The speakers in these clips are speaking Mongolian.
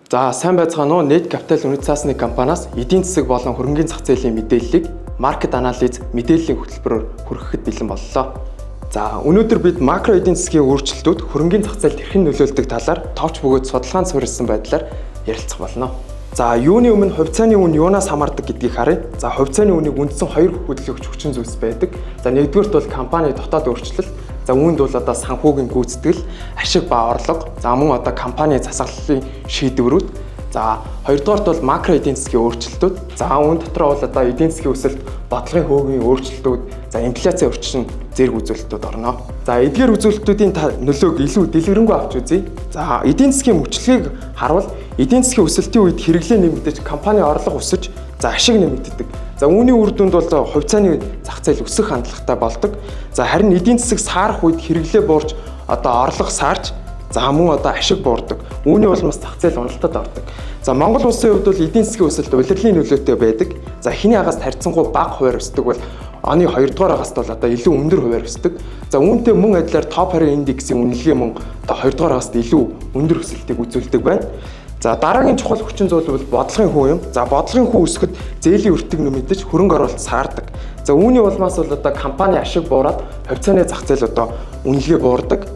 За сайн байцгаана уу. Net Capital үнэт цаасны компаниас эдийн засаг болон хөрөнгөний зах зээлийн мэдээллийг маркет анализ мэдээллийн хөтөлбөрөөр хүргэхэд бэлэн боллоо. За өнөөдөр бид макро эдийн засгийн өөрчлөлтүүд хөрөнгөний зах зээлд хэрхэн нөлөөлдөг талаар товч бөгөөд судалгаанд суурилсан байдлаар ярилцах болно. За юуны өмнө хувьцааны үн юунаас хамаардаг гэдгийг харъя. За хувьцааны үнийг үндсэн хоёр хөдөлгөгч хүчин зүйлс байдаг. За нэгдүгээрт бол компани дотоод өөрчлөлт. За үүнд бол одоо санхүүгийн гүйцэтгэл, ашиг ба орлого, за мөн одоо компани засаглалын шийдвэрүүд. За хоёрдугаарт бол макро эдийн засгийн өөрчлөлтүүд. За үүн дотор бол одоо эдийн засгийн өсөлт, бодлогын хөөгийн өөрчлөлтүүд, за инфляцийн орчин зэрэг үзүүлэлтүүд орно. За эдгээр үзүүлэлтүүдийн нөлөөг илүү дэлгэрэнгүй авч үзье. За эдийн засгийн мөчлөгийг харуул эдийн засгийн өсөлтийн үед хэрэглээ нэмэгдэж, компани орлого өсөж, за ашиг нэмэгддэг. За үүний үр дүнд бол хувьцааны зах зээл өсөх хандлагатай болдог. За харин эдийн засаг саарах үед хэрэглээ буурч, одоо орлого саарч, за мөн одоо ашиг буурдаг. Үүний улмаас зах зээл уналтад ордог. За Монгол улсын хувьд бол эдийн засгийн өсөлт улирлын нөлөөтэй байдаг. За эхний агаас харьцангуй бага хувиар өсдөг бол оны 2 дугаар агаст бол одоо илүү өндөр хувиар өсдөг. За үүнтэй мөн адилаар топ 20 индексийн үнэлгээ мөн одоо 2 дугаар агаст илүү өндөр өсөлтийг үзүүлдэг байна. За дараагийн чухал хүчин зүйл бол бодлогын хүү юм. За бодлогын хүү өсөхөд зээлийн өртөг нэмэгдэж хөрөнгө оруулалт саардаг. За үүний улмаас бол одоо компани ашиг буураад хувьцааны зах зээл одоо үнэлгээ буурдаг.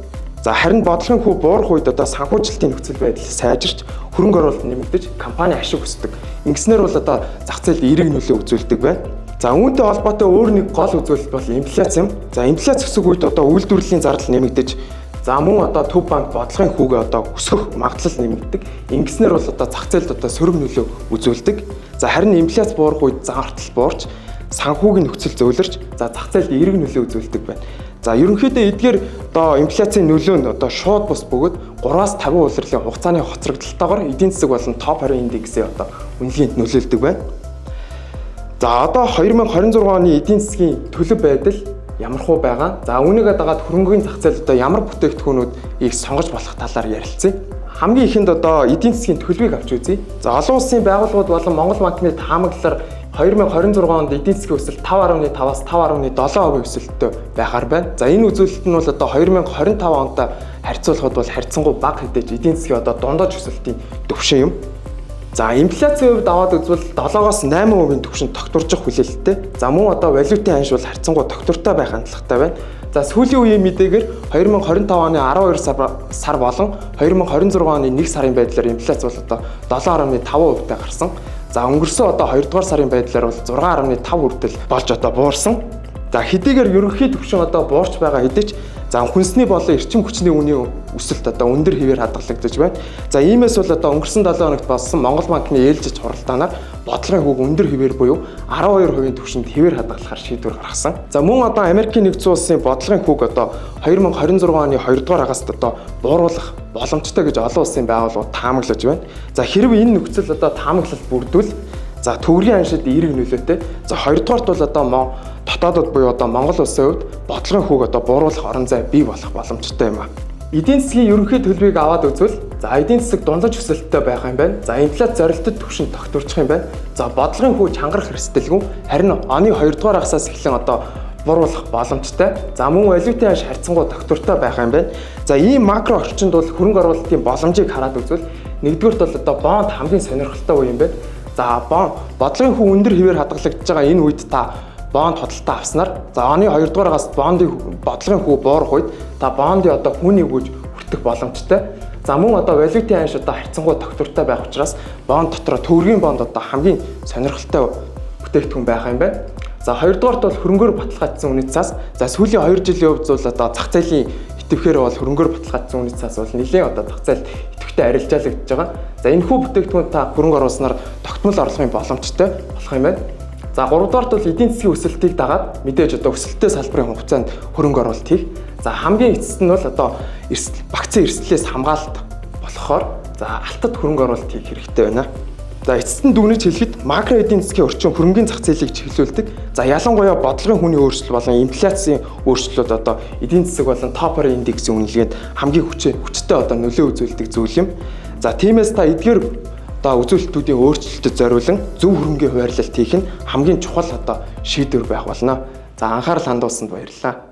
За харин бодлогын хүү буурах үед одоо санхүүжилтийн нөхцөл байдал сайжирч хөрөнгө оруулалт нэмэгдэж компани ашиг өсдөг. Ингэснээр бол одоо зах зээлд эерэг нөлөө үзүүлдэг байна. За үүнтэй холбоотой өөр нэг гол үзүүлэлт бол инфляц юм. За инфляц өсөх үед одоо үйлдвэрлэлийн зардал нэмэгдэж, за мөн одоо төв банк бодлогын хүүгээ одоо өсгөх магадлал нэмэгдэг. Ингэснээр бол одоо зах зээлд одоо сөрөг нөлөө үзүүлдэг. За харин инфляц буурах үед зан хартал буурч, санхүүгийн нөхцөл зөөлрч, за зах зээлд эерэг нөлөө үзүүлдэг байна. За ерөнхийдөө эдгээр одоо инфляцийн нөлөө нь одоо шууд бус бөгөөд 3-аас 50 улирлын хугацааны хоцрогдолтойгоор эдийн засаг болон топ 20 индексийн одоо үнэлгээнд нөлөөлдөг байна. За одоо 2026 оны эдийн засгийн төлөв байдал ямар хуу байгаа. За үүнийгээ дагаад хөрөнгөний зах зээл одоо ямар бүтээгдэхүүнүүдийг сонгож болох талаар ярилцъя. Хамгийн ихэнд одоо эдийн засгийн төлөвийг авч үзье. За олон улсын байгууллагууд болон Монгол банкны таамаглалаар 2026 онд эдийн засгийн өсөлт 5.5-аас 5.7% өсөлттэй байхаар байна. За энэ үзүүлэлт нь бол одоо 2025 онтой харьцуулахад бол харьцангуй бага хэдэж эдийн засгийн одоо дундаж өсөлтийн түвшин юм. За инфляцийн хувьд аваад үзвэл 7-оос 8% түвшинд тогтворжих хүлээлттэй. За мөн одоо валютын ханш бол харьцангуй тогтвортой байх хандлагатай байна. За сүүлийн үеийн мэдээгээр 2025 оны 12 сар болон 2026 оны 1 сарын байдлаар инфляц бол одоо 7.5%-тай гарсан. За өнгөрсөн одоо 2 дугаар сарын байдлаар бол 6.5 хүртэл болж одоо буурсан. За хэдийгээр ерөнхий түвшин одоо буурч байгаа хэдий ч за хүнсний болон эрчим хүчний үнийн өсөлт одоо өндөр хэвээр хадгалагдаж байна. За иймээс бол одоо өнгөрсөн 7 хоногт болсон Монгол банкны ээлжиж хуралдаанаар бодлогын хүүг өндөр хэвээр буюу 12% түвшинд хэвээр хадгалахар шийдвэр гаргасан. За мөн одоо Америкийн нэгдсэн улсын бодлогын хүүг одоо 2026 оны 2 дугаар агаст одоо бууруулах боломжтой гэж олон улсын байгууллагууд таамаглаж байна. За хэрв энэ нөхцөл одоо таамаглалт бүрдвэл за төгрөгийн ханшид эерэг нөлөөтэй. За хоёрдугаарт бол одоо дотоодод буюу одоо Монгол улсын хувьд бодлогын хүүг одоо бууруулах орон зай бий болох боломжтой юм а. Эдийн засгийн ерөнхий төлөвийг аваад үзвэл за эдийн засаг дундаж өсөлттэй байх юм байна. За инфляц зорилттой түвшинд тогтворчих юм байна. За бодлогын хүү чангарах эрсдэлгүй. Харин оны 2 дугаар агасаас эхлэн одоо бууруулах боломжтой. За мөн валютын ханш харьцангуй тогтвортой байх юм байна. За ийм макро орчинд бол хөрөнгө оруулалтын боломжийг хараад үзвэл нэгдүгээрт бол одоо бонд хамгийн сонирхолтой үе юм байна. За бодлогын хүү өндөр хэвээр хадгалагдж байгаа энэ үед та бонд хөдөлтөд авснаар за оны 2 дугаар агаст бодлогын хүү буурах үед та бондын одоо хүүний өгөөж хүртэх боломжтой. За мөн одоо валютын ханш одоо харьцангуй тогтвортой байх учраас бонд дотор төгрөгийн бонд одоо хамгийн сонирхолтой бүтээгдэхүүн байх юм байна. За хоёрдугаарт бол хөрөнгөөр баталгаажсан үнэт цаас. За сүүлийн 2 жилийн хувьд бол одоо зах зээлийн идэвхээр бол хөрөнгөөр баталгаажсан үнэт цаас бол нэлээд одоо зах зээл идэвхтэй арилжаалагдж байгаа. За энэ хүү бүтээгдэхүүн та хөрөнгө оруулснаар тогтмол орлогын боломжтой болох юм байна. За 3 дугаарт бол эдийн засгийн өсөлтийг дагаад мэдээж одоо өсөлттэй салбарын хугацаанд хөрөнгө оруулалт хийх. За хамгийн эцэст нь бол одоо багцын эрсдлээс хамгаалалт болохоор за алтад хөрөнгө оруулалт хийх хэрэгтэй байна. За эцэст нь дүгнэж хэлэхэд макро эдийн засгийн орчин хөрөнгөний зах зээлийг чиглүүлдэг. За ялангуяа бодлогын хүний өөрчлөлт болон инфляцийн өөрчлөлт одоо эдийн засаг болон топ 20 индексийн үнэлгээнд хамгийн хүчтэй одоо нөлөө үзүүлдэг зүйл юм. За тиймээс та эдгээр одоо үзүүлэлтүүдийн өөрчлөлтөд зориулан зөв хөрөнгөний хуваарлалт хийх нь хамгийн чухал одоо шийдвэр байх болно. За анхаарал хандуулсанд баярлалаа.